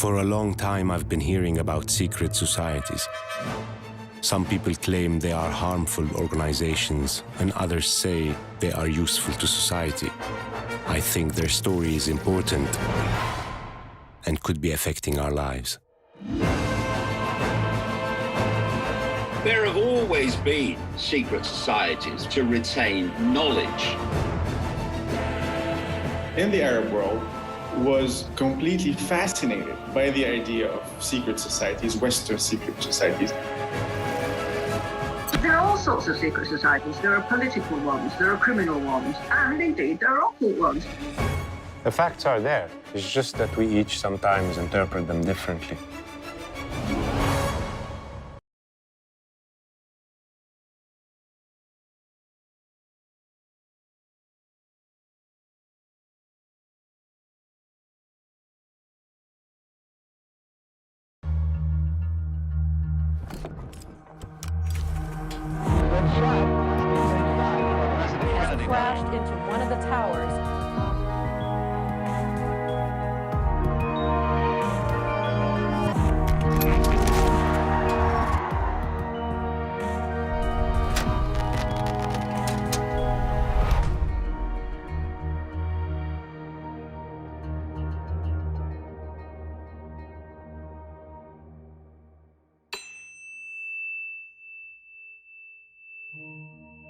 For a long time, I've been hearing about secret societies. Some people claim they are harmful organizations, and others say they are useful to society. I think their story is important and could be affecting our lives. There have always been secret societies to retain knowledge. In the Arab world, was completely fascinated by the idea of secret societies, Western secret societies. There are all sorts of secret societies. There are political ones, there are criminal ones, and indeed there are occult ones. The facts are there. It's just that we each sometimes interpret them differently. Crashed into one of the towers.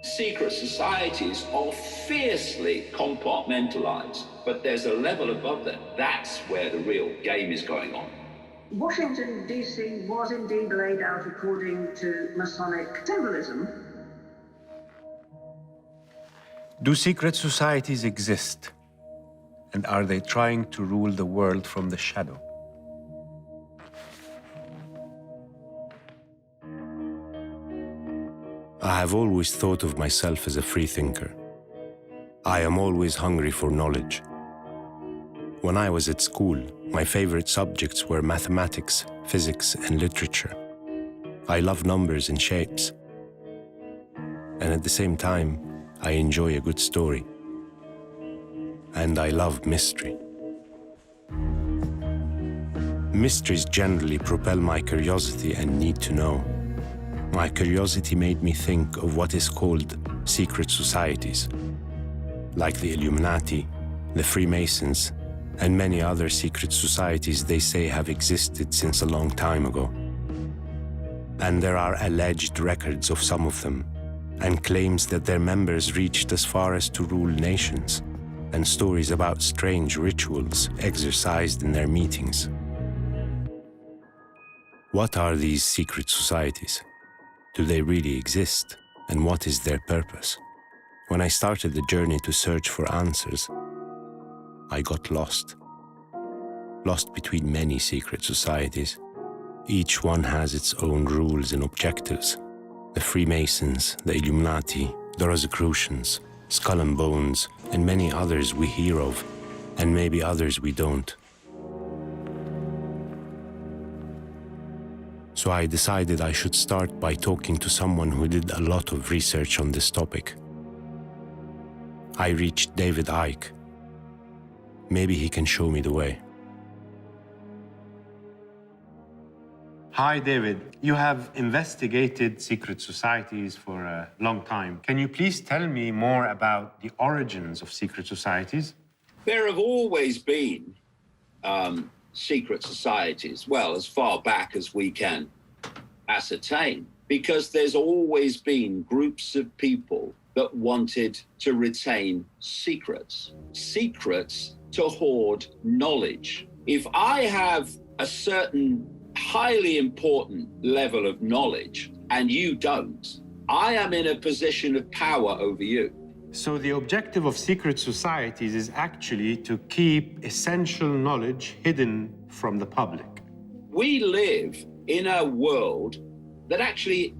Secret societies are fiercely compartmentalized, but there's a level above that. That's where the real game is going on. Washington, D.C. was indeed laid out according to Masonic symbolism. Do secret societies exist? And are they trying to rule the world from the shadow? I have always thought of myself as a free thinker. I am always hungry for knowledge. When I was at school, my favorite subjects were mathematics, physics, and literature. I love numbers and shapes. And at the same time, I enjoy a good story. And I love mystery. Mysteries generally propel my curiosity and need to know. My curiosity made me think of what is called secret societies, like the Illuminati, the Freemasons, and many other secret societies they say have existed since a long time ago. And there are alleged records of some of them, and claims that their members reached as far as to rule nations, and stories about strange rituals exercised in their meetings. What are these secret societies? Do they really exist? And what is their purpose? When I started the journey to search for answers, I got lost. Lost between many secret societies. Each one has its own rules and objectives. The Freemasons, the Illuminati, the Rosicrucians, Skull and Bones, and many others we hear of, and maybe others we don't. So I decided I should start by talking to someone who did a lot of research on this topic. I reached David Icke. Maybe he can show me the way. Hi, David. You have investigated secret societies for a long time. Can you please tell me more about the origins of secret societies? There have always been secret societies, well, as far back as we can ascertain, because there's always been groups of people that wanted to retain secrets, secrets to hoard knowledge. If I have a certain highly important level of knowledge and you don't, I am in a position of power over you. So the objective of secret societies is actually to keep essential knowledge hidden from the public. We live in a world that actually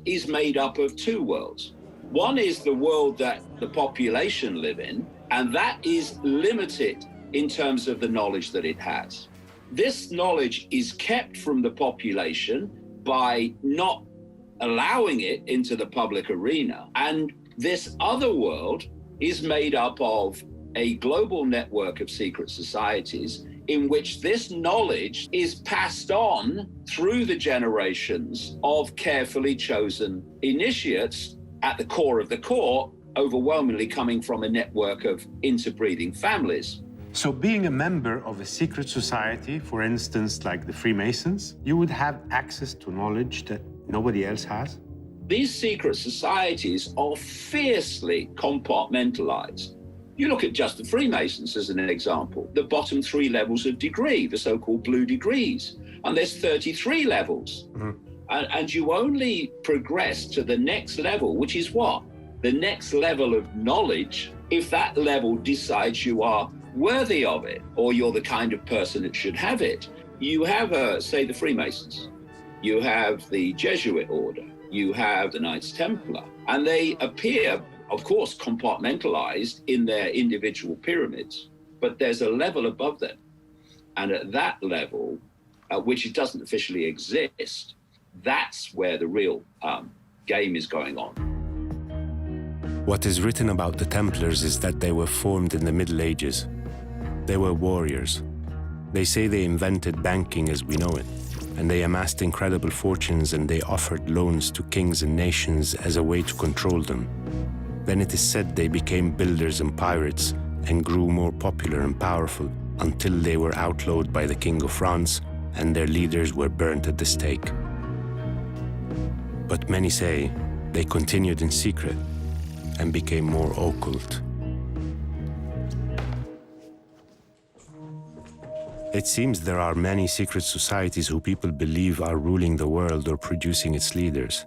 is made up of two worlds. One is the world that the population live in, and that is limited in terms of the knowledge that it has. This knowledge is kept from the population by not allowing it into the public arena. And this other world is made up of a global network of secret societies in which this knowledge is passed on through the generations of carefully chosen initiates at the core of the core, overwhelmingly coming from a network of interbreeding families. So being a member of a secret society, for instance, like the Freemasons, you would have access to knowledge that nobody else has? These secret societies are fiercely compartmentalized. You look at just the Freemasons as an example, the bottom 3 levels of degree, the so-called blue degrees, and there's 33 levels. And you only progress to the next level, which is what? The next level of knowledge, if that level decides you are worthy of it, or you're the kind of person that should have it. You have, say, the Freemasons, you have the Jesuit order, you have the Knights Templar, and they appear, of course, compartmentalized in their individual pyramids, but there's a level above them. And at that level, which it doesn't officially exist, that's where the real game is going on. What is written about the Templars is that they were formed in the Middle Ages. They were warriors. They say they invented banking as we know it, and they amassed incredible fortunes, and they offered loans to kings and nations as a way to control them. Then it is said they became builders and pirates and grew more popular and powerful until they were outlawed by the King of France and their leaders were burnt at the stake. But many say they continued in secret and became more occult. It seems there are many secret societies who people believe are ruling the world or producing its leaders,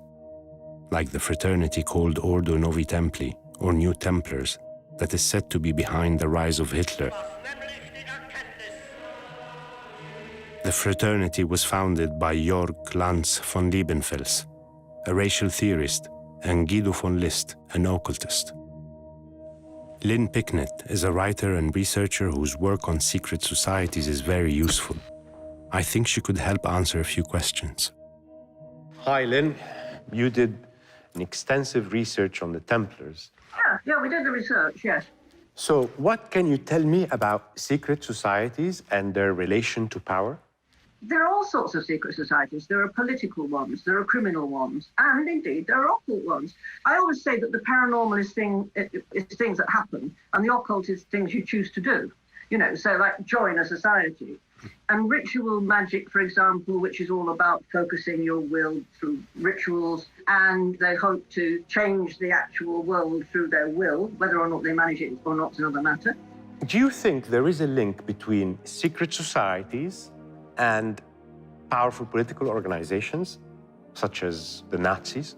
like the fraternity called Ordo Novi Templi, or New Templars, that is said to be behind the rise of Hitler. The fraternity was founded by Jörg Lanz von Liebenfels, a racial theorist, and Guido von List, an occultist. Lynn Picknett is a writer and researcher whose work on secret societies is very useful. I think she could help answer a few questions. Hi, Lynn. You did an extensive research on the Templars. Yeah, we did the research, yes. So what can you tell me about secret societies and their relation to power? There are all sorts of secret societies. There are political ones, there are criminal ones, and indeed there are occult ones. I always say that the paranormal is things that happen, and the occult is things you choose to do. You know, so like join a society. And ritual magic, for example, which is all about focusing your will through rituals, and they hope to change the actual world through their will. Whether or not they manage it or not is another matter. Do you think there is a link between secret societies and powerful political organizations, such as the Nazis?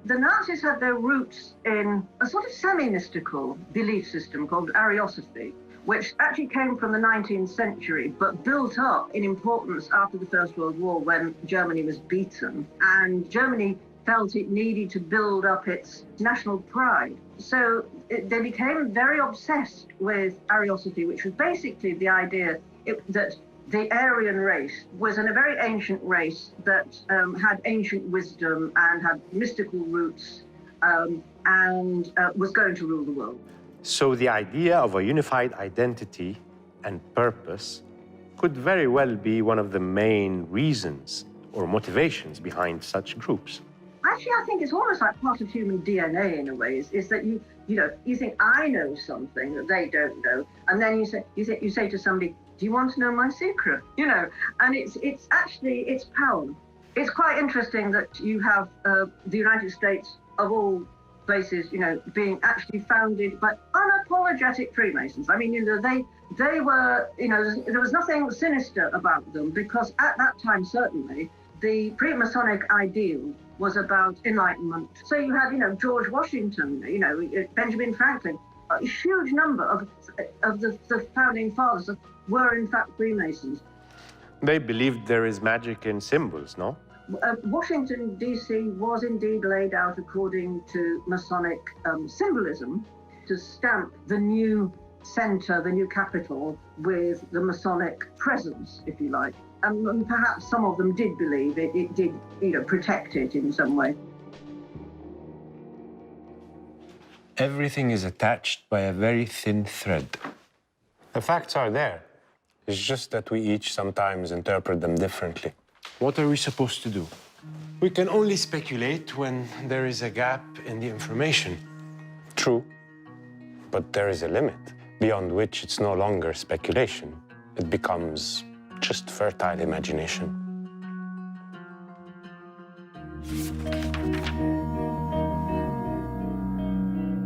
The Nazis had their roots in a sort of semi-mystical belief system called Ariosophy, which actually came from the 19th century, but built up in importance after the First World War when Germany was beaten. And Germany felt it needed to build up its national pride. So they became very obsessed with Ariosophy, which was basically the idea that the Aryan race was a very ancient race that had ancient wisdom and had mystical roots and was going to rule the world. So the idea of a unified identity and purpose could very well be one of the main reasons or motivations behind such groups. Actually, I think it's almost like part of human DNA in a way, is that you think I know something that they don't know, and then you say to somebody, do you want to know my secret? You know, and it's actually power. It's quite interesting that you have the United States, of all places, being actually founded by unapologetic Freemasons. I mean, they were, there was nothing sinister about them, because at that time, certainly, the pre-Masonic ideal was about enlightenment. So you had, George Washington, Benjamin Franklin, a huge number of the founding fathers were in fact Freemasons. They believed there is magic in symbols, no? Washington, D.C. was indeed laid out according to Masonic symbolism to stamp the new center, the new capital, with the Masonic presence, if you like. And perhaps some of them did believe it did, protect it in some way. Everything is attached by a very thin thread. The facts are there. It's just that we each sometimes interpret them differently. What are we supposed to do? We can only speculate when there is a gap in the information. True, but there is a limit, beyond which it's no longer speculation. It becomes just fertile imagination.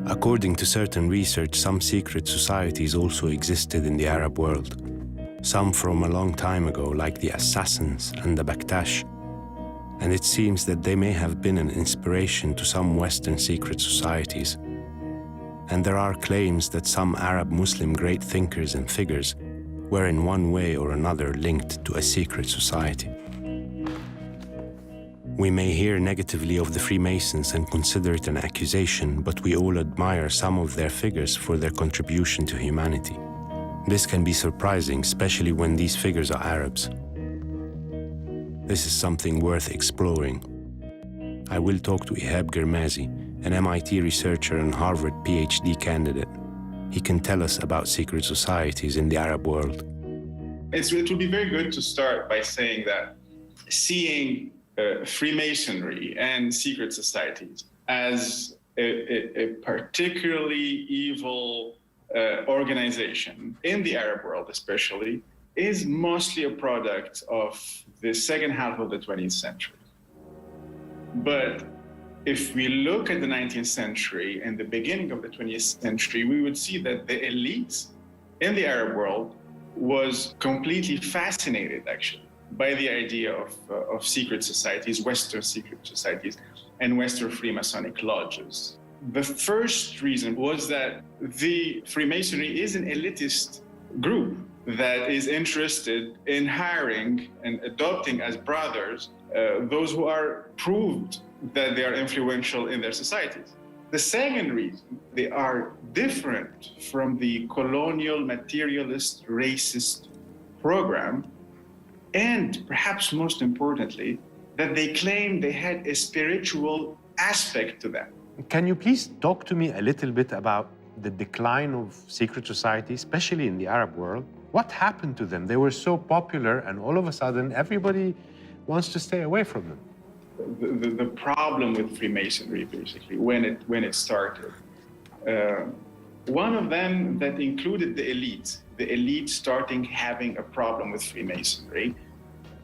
According to certain research, some secret societies also existed in the Arab world. Some from a long time ago, like the Assassins and the Baktash. And it seems that they may have been an inspiration to some Western secret societies. And there are claims that some Arab Muslim great thinkers and figures were in one way or another linked to a secret society. We may hear negatively of the Freemasons and consider it an accusation, but we all admire some of their figures for their contribution to humanity. This can be surprising, especially when these figures are Arabs. This is something worth exploring. I will talk to Ihab Girmazi, an MIT researcher and Harvard PhD candidate. He can tell us about secret societies in the Arab world. It will be very good to start by saying that seeing Freemasonry and secret societies as a particularly evil organization in the Arab world especially is mostly a product of the second half of the 20th century. But if we look at the 19th century and the beginning of the 20th century, we would see that the elites in the Arab world was completely fascinated actually by the idea of secret societies, Western secret societies, and Western Freemasonic lodges. The first reason was that the Freemasonry is an elitist group that is interested in hiring and adopting as brothers those who are proved that they are influential in their societies. The second reason, they are different from the colonial, materialist, racist program, and perhaps most importantly, that they claim they had a spiritual aspect to them. Can you please talk to me a little bit about the decline of secret societies, especially in the Arab world? What happened to them? They were so popular, and all of a sudden, everybody wants to stay away from them. The problem with Freemasonry, basically, when it started, one of them that included the elite starting having a problem with Freemasonry,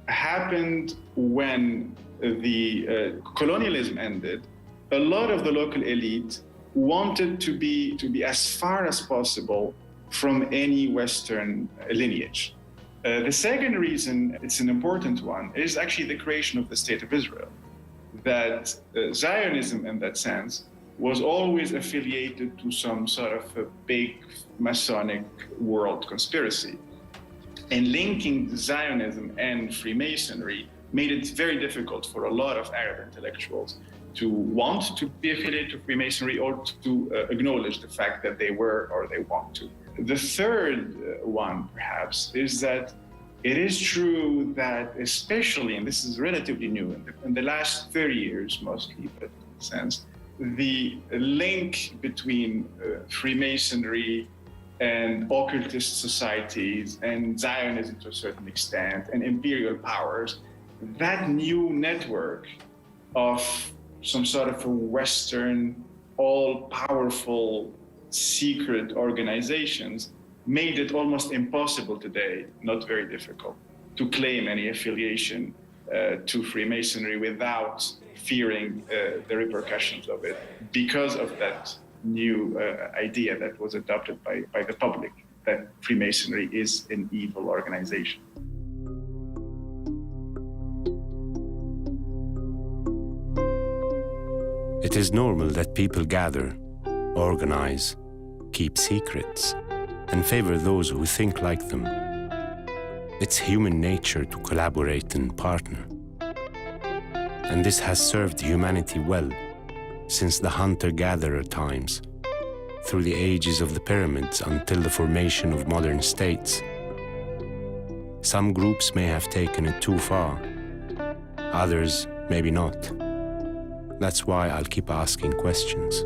happened when the colonialism ended. A lot of the local elite wanted to be as far as possible from any Western lineage. The second reason, it's an important one, is actually the creation of the State of Israel. That Zionism, in that sense, was always affiliated to some sort of a big Masonic world conspiracy. And linking Zionism and Freemasonry made it very difficult for a lot of Arab intellectuals to want to be affiliated to Freemasonry or to acknowledge the fact that they were or they want to. The third one, perhaps, is that it is true that especially, and this is relatively new, in the last 30 years mostly, but in a sense, the link between Freemasonry and occultist societies and Zionism to a certain extent and imperial powers, that new network of some sort of a Western, all-powerful secret organizations made it almost impossible today, not very difficult, to claim any affiliation to Freemasonry without fearing the repercussions of it because of that new idea that was adopted by the public, that Freemasonry is an evil organization. It is normal that people gather, organize, keep secrets, and favor those who think like them. It's human nature to collaborate and partner. And this has served humanity well since the hunter-gatherer times, through the ages of the pyramids until the formation of modern states. Some groups may have taken it too far, others maybe not. That's why I'll keep asking questions.